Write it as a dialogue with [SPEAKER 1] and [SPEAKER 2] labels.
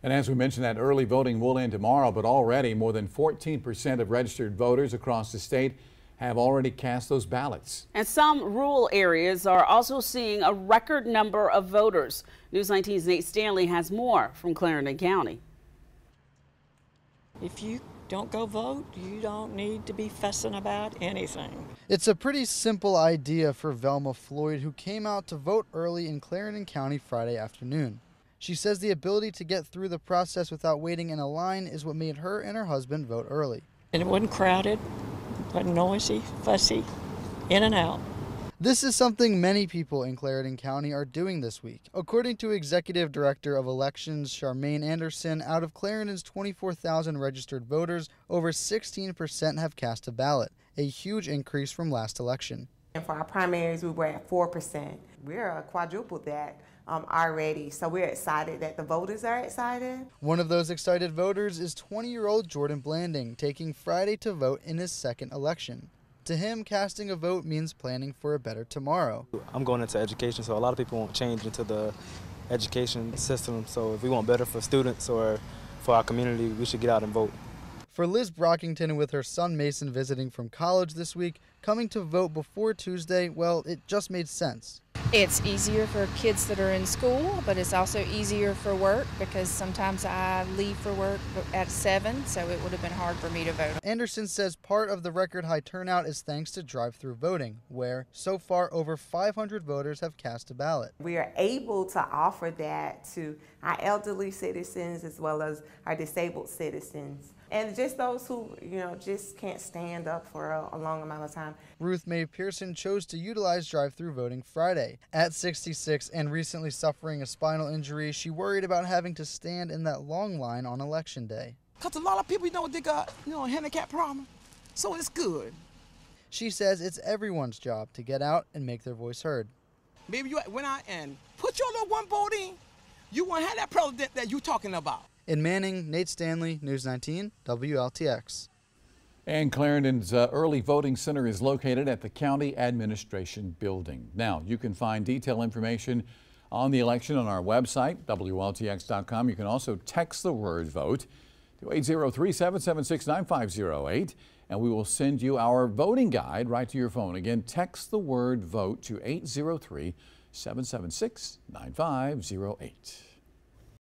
[SPEAKER 1] And as we mentioned, that early voting will end tomorrow, but already more than 14% of registered voters across the state have already cast those ballots.
[SPEAKER 2] And some rural areas are also seeing a record number of voters. News 19's Nate Stanley has more from Clarendon County.
[SPEAKER 3] If you don't go vote, you don't need to be fussing about anything.
[SPEAKER 4] It's a pretty simple idea for Velma Floyd, who came out to vote early in Clarendon County Friday afternoon. She says the ability to get through the process without waiting in a line is what made her and her husband vote early.
[SPEAKER 3] And it wasn't crowded, wasn't noisy, fussy, in and out.
[SPEAKER 4] This is something many people in Clarendon County are doing this week. According to Executive Director of Elections Charmaine Anderson, out of Clarendon's 24,000 registered voters, over 16% have cast a ballot, a huge increase from last election.
[SPEAKER 5] And for our primaries, we were at 4%. We're quadrupled that already, so we're excited that the voters are excited.
[SPEAKER 4] One of those excited voters is 20-year-old Jordan Blanding, taking Friday to vote in his second election. To him, casting a vote means planning for a better tomorrow.
[SPEAKER 6] I'm going into education, so a lot of people won't change into the education system. So if we want better for students or for our community, we should get out and vote.
[SPEAKER 4] For Liz Brockington, with her son Mason visiting from college this week, coming to vote before Tuesday, well, it just made sense.
[SPEAKER 7] It's easier for kids that are in school, but it's also easier for work because sometimes I leave for work at 7, so it would have been hard for me to vote.
[SPEAKER 4] Anderson says part of the record high turnout is thanks to drive-through voting, where so far over 500 voters have cast a ballot.
[SPEAKER 5] We are able to offer that to our elderly citizens as well as our disabled citizens. And just those who, just can't stand up for a long amount of time.
[SPEAKER 4] Ruth Mae Pearson chose to utilize drive-through voting Friday. At 66 and recently suffering a spinal injury, she worried about having to stand in that long line on Election Day.
[SPEAKER 8] Because a lot of people, they got, a handicap problem, so it's good.
[SPEAKER 4] She says it's everyone's job to get out and make their voice heard.
[SPEAKER 8] Maybe you went out and put your little one vote in, you won't have that president that you're talking about.
[SPEAKER 4] In Manning, Nate Stanley, News 19, WLTX.
[SPEAKER 1] And Clarendon's early voting center is located at the County Administration Building. Now, you can find detailed information on the election on our website, WLTX.com. You can also text the word VOTE to 803-776-9508, and we will send you our voting guide right to your phone. Again, text the word VOTE to 803-776-9508.